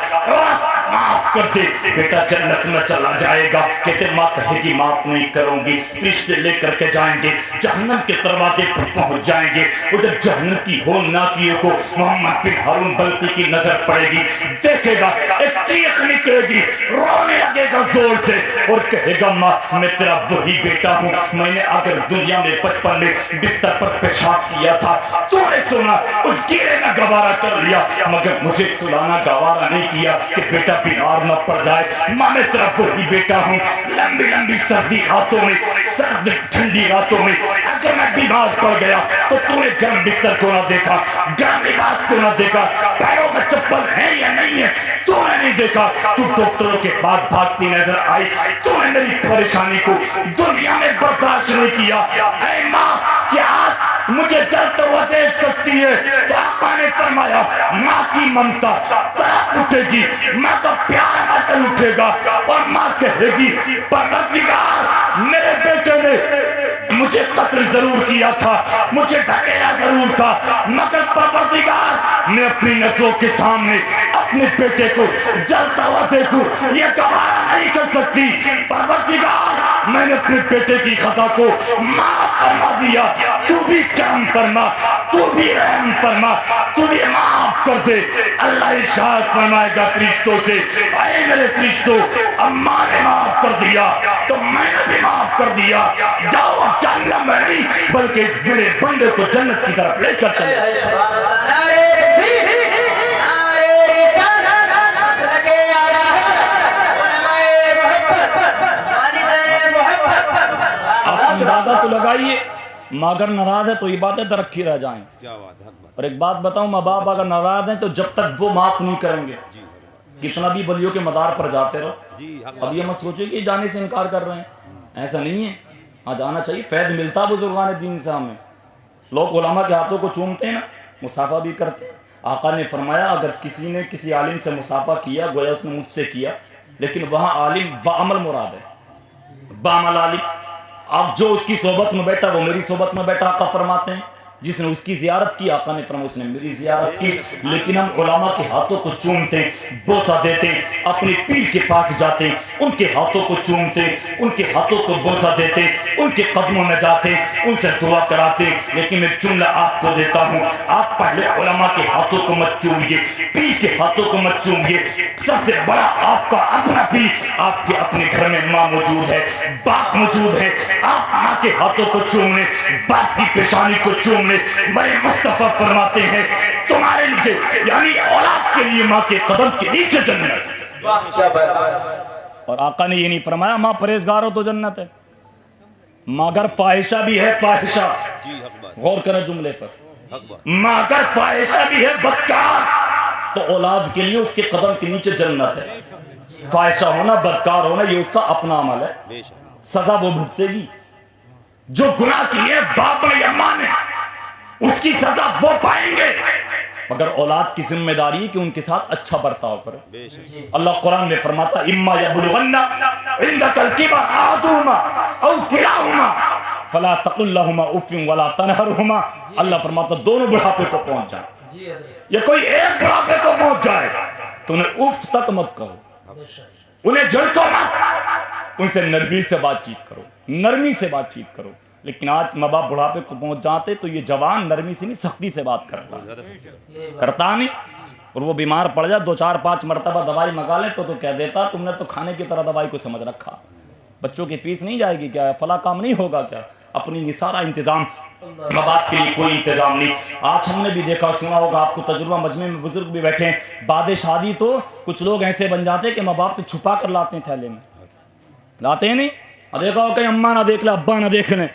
معاف کر دے بیٹا جنت میں چلا جائے گا، کہتے ماں کہے گی معاف نہیں کروں گی، فرشتے لے کر کے جائیں گے، جہنم کے دروازے پر پہنچ جائیں گے، ادھر جہنم کی ہولناکیوں کو محمد بن ہارون بلقی کی نظر پڑے گی، دیکھے گا ایک چیخ نکلے گی، رونے لگے گا زور سے اور کہے گا ماں میں تیرا وہی بیٹا ہوں، میں نے اگر دنیا میں بچپن میں بستر پر پیشاب کیا تھا تو نے سنا اس گیرے میں گوارا کر لیا، مگر مجھے سلانا گوارا نہیں کیا کہ بیٹا بیمار نہ پڑ جائے، ماں میں تیرا وہی بیٹا ہوں، لمبی لمبی سردی راتوں میں، سرد ٹھنڈی راتوں میں اگر میں بیمار پڑ گیا تو تو نے گرم بستر کو نہ دیکھا، گرم لباس کو نہ دیکھا، پیروں میں چپل ہے یا نہیں ہے تو نے نہیں دیکھا، تو ڈاکٹروں کے بعد بھاگتی نظر آئی، تو نے میری پریشانی کو دنیا میں برداشت نہیں کیا، اے ماں کیا آج مجھے جلتا ہوا دیکھ سکتی ہے؟ تو آقا نے فرمایا ماں کی ممتا تڑپ اٹھے گی، ماں کا پیار مچل اٹھے گا اور ماں کہے گی پروردگار میرے بیٹے نے مجھے قتل ضرور کیا تھا، مجھے ڈھکیلا ضرور تھا، مگر پروردگار میں اپنی نظروں کے سامنے اپنے بیٹے کو جلتا ہوا دیکھوں یہ گوارا نہیں کر سکتی، پروردگار میں نے اپنے بیٹے کی خطا کو معاف فرما دیا، تو بھی کرم فرما، تو بھی رحم فرما، تو بھی معاف کر دے۔ اللہ ارشاد فرمائے گا فرشتوں سے اے میرے فرشتوں اماں نے معاف کر دیا تو میں نے بھی معاف کر دیا، جاؤ اب جہنم میں نہیں بلکہ میرے بندے کو جنت کی طرف لے کر چلے۔ آپ اندازہ تو لگائیے ماں اگر ناراض ہے تو عبادت رکھی رہ جائیں، اور ایک بات بتاؤں ماں باپ اگر ناراض ہیں تو جب تک وہ معاف نہیں کریں گے کتنا بھی ولیوں کے مدار پر جاتے رہو، اب یہ مت سوچے کہ جانے سے انکار کر رہے ہیں، ایسا نہیں ہے، ہاں جانا چاہیے، فیض ملتا بزرگان دین سے ہمیں، لوگ علماء کے ہاتھوں کو چومتے ہیں نا، مصافحہ بھی کرتے ہیں، آقا نے فرمایا اگر کسی نے کسی عالم سے مصافحہ کیا گویا اس نے مجھ سے کیا، لیکن وہاں عالم بعمل مراد ہے، بعمل عالم، اب جو اس کی صحبت میں بیٹھا وہ میری صحبت میں بیٹھا، آقا فرماتے ہیں جس نے اس کی زیارت کی، آقا نے فرمایا اس نے میری زیارت کی. لیکن ہم علماء کے ہاتھوں کو چومتے، بوسہ دیتے، اپنے پیر کے پاس جاتے، ان کے ہاتھوں کو چومتے، ان کے ہاتھوں کو بوسہ دیتے، ان کے قدموں میں جاتے، ان سے دعا کراتے. لیکن میں جملہ آپ کو دیتا ہوں، آپ پہلے علماء کے ہاتھوں کو مت چومیے، پیر کے ہاتھوں کو مت چومیے. سب سے بڑا آپ کا اپنا پیر آپ کے اپنے گھر میں ماں موجود ہے، باپ موجود ہے. آپ ماں کے ہاتھوں کو چومنے، باپ کی پیشانی کو چومنے، میرے مصطفیٰ فرماتے ہیں تمہارے لیے یعنی اولاد کے لیے ماں کے قدم کے نیچے جنت. اور آقا نے یہ نہیں فرمایا ماں پرہیزگار ہو تو جنت ہے، ماں اگر فاحشہ بھی ہے، فاحشہ، جی حق بات، غور کریں جملے پر، حق بات. ماں اگر فاحشہ بھی ہے، بدکار، تو اولاد کے لیے اس کے قدم کے نیچے جنت ہے. فاحشہ ہونا، بدکار ہونا یہ اس کا اپنا عمل ہے، بے شک. سزا وہ بھگتے گی. جو گناہ کیے باپ نے یا ماں نے اس کی سزا وہ پائیں گے، مگر اولاد کی ذمہ داری ہے کہ ان کے ساتھ اچھا برتاؤ کرے. بے شک. اللہ قرآن میں فرماتا اما یبلغن عندک الکبر احدہما او کلاہما فلا تقل لہما اف ولا تنہرہما. اللہ فرماتا دونوں بڑھاپے کو پہنچ جائے یا کوئی ایک بڑھاپے کو پہنچ جائے تو انہیں اف تک مت کہو، انہیں جھڑکو مت، ان سے نرمی سے بات چیت کرو، نرمی سے بات چیت کرو. لیکن آج ماں باپ بڑھاپے کو پہنچ جاتے تو یہ جوان نرمی سے نہیں سختی سے بات کرتا نہیں. اور وہ بیمار پڑ جائے 2-4-5 مرتبہ دوائی منگا لیں تو کہہ دیتا تم نے تو کھانے کی طرح دوائی کو سمجھ رکھا، بچوں کی فیس نہیں جائے گی کیا، فلاں کام نہیں ہوگا کیا. اپنی یہ سارا انتظام، ماں باپ کے لیے کوئی انتظام نہیں. آج ہم نے بھی دیکھا سنا ہوگا، آپ کو تجربہ، مجمع میں بزرگ بھی بیٹھے ہیں، بعد شادی تو کچھ لوگ ایسے بن جاتے ہیں کہ ماں باپ سے چھپا کر لاتے ہیں، تھیلے میں لاتے ہیں. نہیں دیکھا ہو کہ اماں نہ دیکھ لے، ابا نہ دیکھ لیں،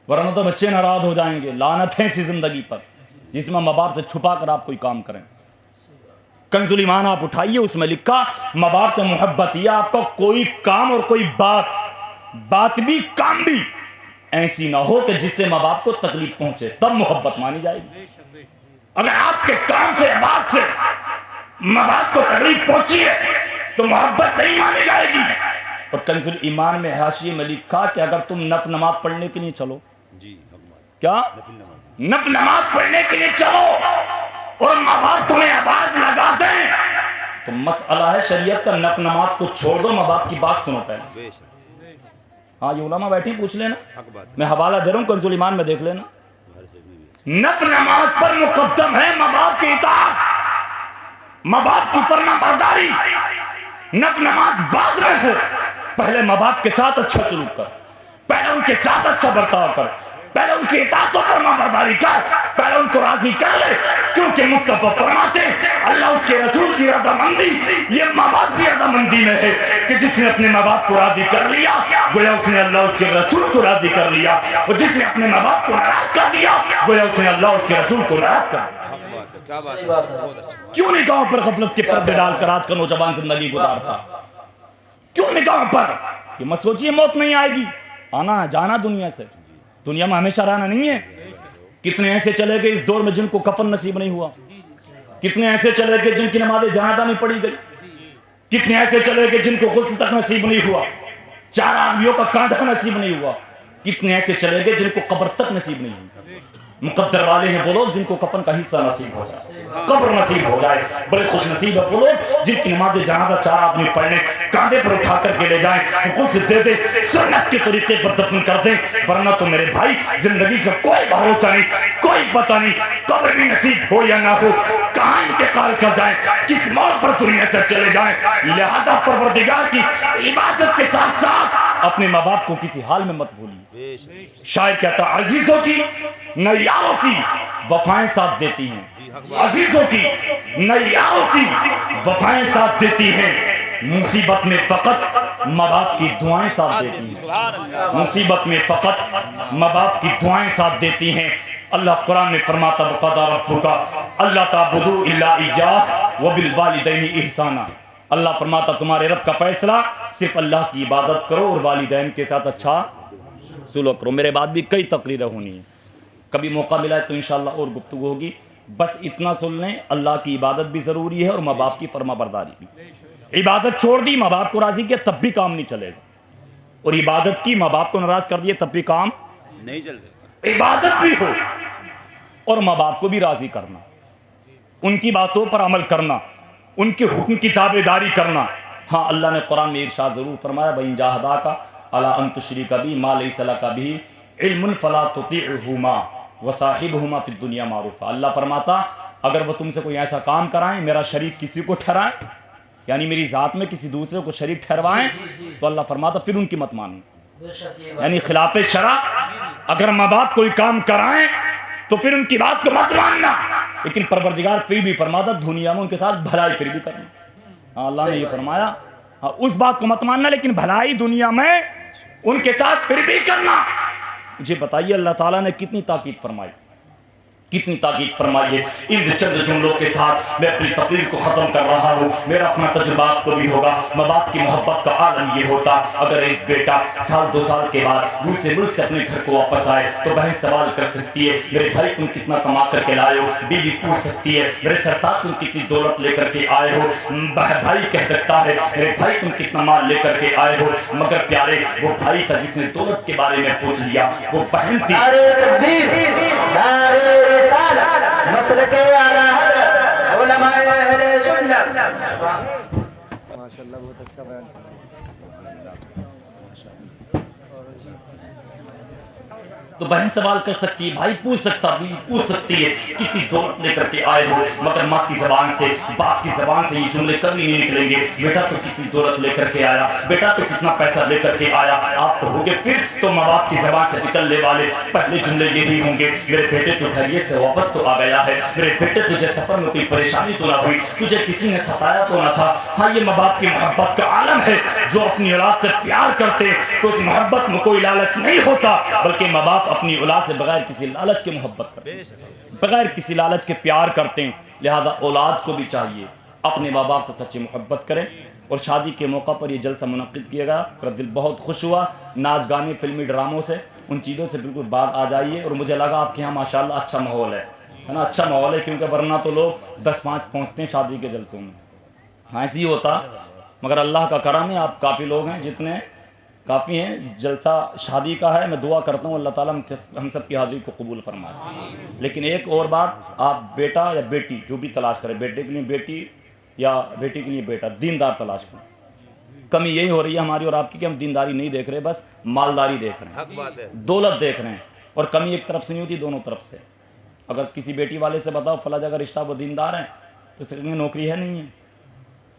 ورنہ تو بچے ناراض ہو جائیں گے. لعنت ہے اسی زندگی پر جس میں ماں باپ سے چھپا کر آپ کوئی کام کریں. کنز الایمان آپ اٹھائیے، اس میں لکھا ماں باپ سے محبت، یہ آپ کا کوئی کام اور کوئی بات بھی کام بھی ایسی نہ ہو کہ جس سے ماں باپ کو تکلیف پہنچے، تب محبت مانی جائے گی. اگر آپ کے کام سے، بات سے ماں باپ کو تکلیف پہنچی ہے تو محبت نہیں مانی جائے گی. اور کنز الایمان میں حاشیے میں لکھا کہ اگر تم نفل نماز پڑھنے کے لیے چلو، جی حق بات. کیا نفل نماز پڑھنے کے لیے چلو اور ماں باپ تمہیں آواز لگا دیں تو مسئلہ ہے شریعت کا، نفل نماز کو چھوڑ دو، ماں باپ کی بات سنو پہلے. بے شک. ہاں یہ علماء بیٹھی، پوچھ لینا، حق بات. میں حوالہ دے رہا ہوں کنز الایمان میں دیکھ لینا. ہر چیز میں بھی. نفل نماز پر مقدم ہے ماں باپ کی اطاعت، ماں باپ کی فرما برداری. نفل نماز بعد میں ہے، پہلے ماں باپ کے ساتھ اچھا سلوک کر، پہلے ان کے ساتھ اچھا برتاؤ کر، پہلے ان کی اطاعت و فرما برداری کر، پہلے ان کو راضی کر لے. کیونکہ مصطفیٰ فرماتے اللہ اس کے رسول کی رضامندی یہ ماں باپ کی رضامندی میں ہے کہ جس نے اپنے ماں باپ کو راضی کر لیا گویا اس نے اللہ اس کے رسول کو راضی کر لیا، اور جس نے اپنے ماں باپ کو ناراض کر دیا گویا اس نے اللہ اس کے رسول کو ناراض کر دیا. حق بات ہے. کیا بات ہے. بہت اچھا. کیوں نگاہوں پر غفلت کے پردے ڈال کر آج کا نوجوان زندگی گزارتا؟ کیوں نگاہوں پر؟ یہ مت سوچیے موت نہیں آئے گی، آنا ہے جانا دنیا سے، دنیا میں ہمیشہ رہنا نہیں ہے. کتنے ایسے چلے گئے اس دور میں جن کو کفن نصیب نہیں ہوا، کتنے ایسے چلے گئے جن کی نماز جنازہ نہیں پڑھی گئی، کتنے ایسے چلے گئے جن کو غسل تک نصیب نہیں ہوا، 4 آدمیوں کا کاندھا نصیب نہیں ہوا، کتنے ایسے چلے گئے جن کو قبر تک نصیب نہیں ہوئی. مقدر والے ہیں وہ لوگ جن کو کفن کا حصہ نصیب ہو جائے، قبر نصیب ہو جائے. بڑے خوش نصیب ہے وہ لوگ جن کی نماز جنازہ 4 آدمی پڑھنے کاندھے پر اٹھا کر کے لے جائیں، غسل دے دے، سنت کے طریقے پر دفن کر دیں. ورنہ تو میرے بھائی زندگی کا کوئی بھروسہ نہیں، کوئی پتہ نہیں قبر بھی نصیب ہو یا نہ ہو، کہاں انتقال کر جائیں، کس موڑ پر دنیا سے چلے جائیں. لہذا پروردگار کی عبادت کے ساتھ ساتھ اپنے ماں باپ کو کسی حال میں مت بھولیے. بے شک. شاعر کہتا ہے عزیزوں کی نیاروں کی وفائیں ساتھ دیتی ہیں، عزیزوں کی نیاروں کی وفائیں ساتھ دیتی ہیں، مصیبت میں فقط ماں باپ کی دعائیں ساتھ دیتی ہیں، سبحان اللہ. مصیبت میں فقط ماں باپ کی دعائیں ساتھ دیتی ہیں. اللہ قرآن میں فرماتا وقضى ربك الا تعبدوا الا اياه وبالوالدين احسانا. اللہ فرماتا تمہارے رب کا فیصلہ صرف اللہ کی عبادت کرو اور والدین کے ساتھ اچھا سلوک کرو. میرے بعد بھی کئی تقریریں ہونی ہیں، کبھی موقع ملا ہے تو انشاءاللہ اور گفتگو ہوگی. بس اتنا سن لیں اللہ کی عبادت بھی ضروری ہے اور ماں باپ کی فرما برداری بھی. عبادت چھوڑ دی ماں باپ کو راضی کیا تب بھی کام نہیں چلے گا، اور عبادت کی ماں باپ کو ناراض کر دیے تب بھی کام. نہیں چل سکتا. عبادت بھی ہو اور ماں باپ کو بھی راضی کرنا، ان کی باتوں پر عمل کرنا، ان کے حکم کی تابع داری کرنا۔ ہاں اللہ نے قرآن میں ارشاد ضرور فرمایا وَإِن جَاهَدَاكَ عَلَىٰ أَن تُشْرِكَ بِي مَا لَيْسَ لَكَ بِهِ عِلْمٌ فَلَا تُطِعْهُمَا وَصَاحِبْهُمَا فِي الدُّنْيَا مَعْرُوفًا۔ اللہ فرماتا اگر وہ تم سے کوئی ایسا کام کرائیں، میرا شریک کسی کو ٹھہرائیں، یعنی میری ذات میں کسی دوسرے کو شریک ٹھہروائیں، تو اللہ فرماتا پھر ان کی مت مانو، یعنی خلاف شرع اگر ماں باپ کوئی کام کرائیں تو پھر ان کی بات کو مت ماننا، لیکن پروردگار پھر بھی فرماتا دنیا میں ان کے ساتھ بھلائی پھر بھی کرنا۔ ہاں اللہ نے یہ فرمایا اس بات کو مت ماننا لیکن بھلائی دنیا میں ان کے ساتھ پھر بھی کرنا۔ مجھے بتائیے اللہ تعالیٰ نے کتنی تاکید فرمائی، کتنی تاکید فرمائی ہے۔ ان چند جملوں کے ساتھ میں اپنی تقریر کو ختم کر رہا ہوں۔ میرا اپنا تجربات کو بھی ہوگا، ماں باپ کی محبت کا عالم یہ ہوتا اگر ایک بیٹا سال دو سال کے بعد دوسرے ملک سے اپنے گھر کو واپس آئے تو بہن سوال کر سکتی ہے میرے بھائی تم کتنا کما کر کے لائے ہو، بیوی پوچھ سکتی ہے میرے سرتاج تم کتنی دولت لے کر کے آئے ہو، بھائی کہہ سکتا ہے میرے بھائی تم کتنا مال لے کر کے آئے ہو، مگر پیارے وہ بھائی تھا جس نے دولت کے بارے میں پوچھ لیا، وہ بہن تھی۔ مسلک اعلی حضرت علماء اہل سنت۔ ماشاءاللہ بہت اچھا بیان تو بہن سوال کر سکتی ہے، بھائی پوچھ سکتا، بیوی پوچھ سکتی ہے کتنی دولت لے کر کے آئے ہو، مگر ماں کی زبان سے باپ کی زبان سے یہ جملے کبھی نہیں نکلیں گے بیٹا تو کتنی دولت لے کر کے آیا، بیٹا تو کتنا پیسہ لے کر کے آیا۔ آپ تو ہوگے پھر تو ماں باپ کی زبان سے نکلنے والے پہلے جملے یہی ہوں گے میرے بیٹے تو خیریت سے واپس تو آ گیا ہے، میرے بیٹے تجھے سفر میں کوئی پریشانی تو نہ ہوئی، تجھے کسی نے ستایا تو نہ تھا۔ ہاں یہ ماں باپ کی محبت کا عالم ہے، جو اپنی اولاد سے پیار کرتے تو اس محبت میں کوئی لالچ نہیں ہوتا، بلکہ ماں باپ اپنی اولاد سے بغیر کسی لالچ کے محبت کرتے ہیں، بغیر کسی لالچ کے پیار کرتے ہیں۔ لہذا اولاد کو بھی چاہیے اپنے ماں باپ سے سچی محبت کریں۔ اور شادی کے موقع پر یہ جلسہ منعقد کیا گیا، میرا دل بہت خوش ہوا، ناچ گانے فلمی ڈراموں سے ان چیزوں سے بالکل بعد آ جائیے۔ اور مجھے لگا آپ کے یہاں ماشاءاللہ اچھا ماحول ہے نا، اچھا ماحول ہے، کیونکہ ورنہ تو لوگ 10-5 پہنچتے ہیں شادی کے جلسوں میں، ہاں ایسے ہی ہوتا، مگر اللہ کا کرم ہے آپ کافی لوگ ہیں، جتنے کافی ہیں۔ جلسہ شادی کا ہے، میں دعا کرتا ہوں اللہ تعالیٰ ہم سب کی حاضری کو قبول فرمائے۔ لیکن ایک اور بات، آپ بیٹا یا بیٹی جو بھی تلاش کریں، بیٹے کے لیے بیٹی یا بیٹی کے لیے بیٹا، دیندار تلاش کریں۔ کمی یہی ہو رہی ہے ہماری اور آپ کی کہ ہم دینداری نہیں دیکھ رہے، بس مالداری دیکھ رہے حق بات ہے۔ ہیں، دولت دیکھ رہے ہیں، اور کمی ایک طرف سے نہیں ہوتی، دونوں طرف سے۔ اگر کسی بیٹی والے سے بتاؤ فلاں جگہ رشتہ وہ دیندار ہیں تو اسے کہیں گے نوکری ہے نہیں ہے،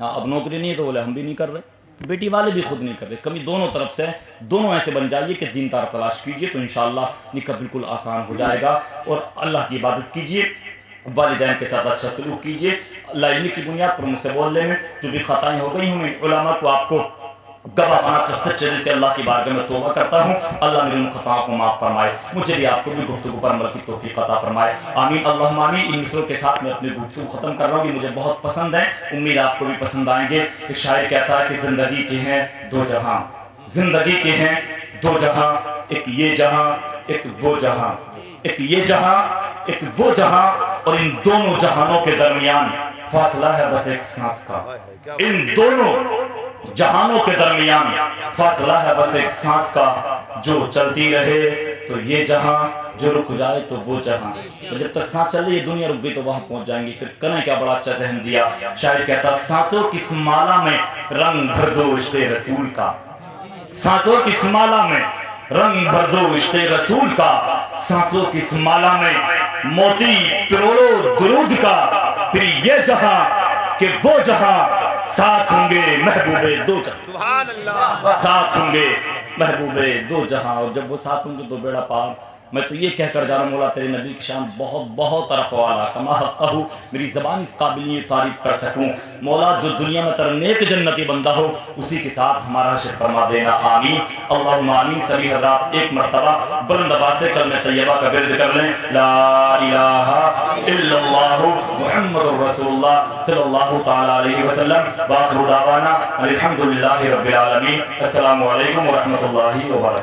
ہاں اب نوکری نہیں ہے تو بولے ہم بھی نہیں کر رہے، بیٹی والے بھی خود نہیں کر رہے، کمی دونوں طرف سے۔ دونوں ایسے بن جائیے کہ دیندار تلاش کیجئے تو انشاءاللہ نکاح بالکل آسان ہو جائے گا۔ اور اللہ کی عبادت کیجئے، والدین کے ساتھ اچھا سلوک کیجئے۔ اللہ علم کی بنیاد پر مجھ سے بولنے میں جو بھی خطائیں ہو گئی ہوں میں علماء کو آپ کو گواہ بنا کر سچے دل سے اللہ کی بارگاہ میں توبہ کرتا ہوں، اللہ میری ان خطاؤں کو معاف فرمائے، مجھے بھی آپ کو بھی گفتگو پر عمل کی توفیق عطا فرمائے، آمین اللہم آمین۔ ان مصروں کے ساتھ میں اپنی گفتگو ختم کر رہا ہوں، یہ مجھے بہت پسند ہے، امید آپ کو بھی پسند آئیں گے۔ ایک شاعر کہتا ہے کہ زندگی کے ہیں دو جہاں، زندگی کے ہیں دو جہاں، ایک یہ جہاں ایک وہ جہاں، ایک یہ جہاں ایک وہ جہاں، اور ان دونوں جہانوں کے درمیان فاصلہ ہے بس ایک سانس کا، ان دونوں جہانوں کے درمیان فاصلہ ہے بس ایک سانس کا، جو چلتی رہے تو یہ جہاں، جو رک جائے تو وہ جہاں۔ جب تک سانس چل رہی ہے دنیا رک گئی تو وہاں پہنچ جائیں گے، پھر کریں کیا، بڑا اچھا ذہن دیا شاعر کہتا سانسوں کی اس مالا میں رنگ بھر دو عشق رسول کا، سانسوں کی اس مالا میں رنگ بھر دو عشق رسول کا، سانسوں کی اس مالا میں موتی پرولو درود کا، پھر یہ جہاں کہ وہ جہاں، ساتھ ہوں گے محبوب دو جہاں، سبحان اللہ، ساتھ ہوں گے محبوب دو جہاں۔ اور جب وہ ساتھ ہوں گے تو بیڑا پار۔ میں تو یہ کہہ کر جا رہا ہوں مولا تیرے نبی کی شان بہت بہت رفع والا، کما حقہ، میری زبان اس قابل نہیں تعریف کر سکوں۔ مولا جو دنیا میں تر نیک جنتی بندہ ہو اسی کے ساتھ ہمارا حشر فرما دینا، آمین اللہم آمین۔ سبھی حضرات ایک مرتبہ بلند آواز سے کلمہ طیبہ کا ورد کر لیں، لا الہ الا اللہ محمد رسول اللہ صلی اللہ تعالی علیہ وسلم، وآخر دعوانا الحمدللہ رب العالمین۔ السلام علیکم ورحمۃ اللہ وبرکاتہ۔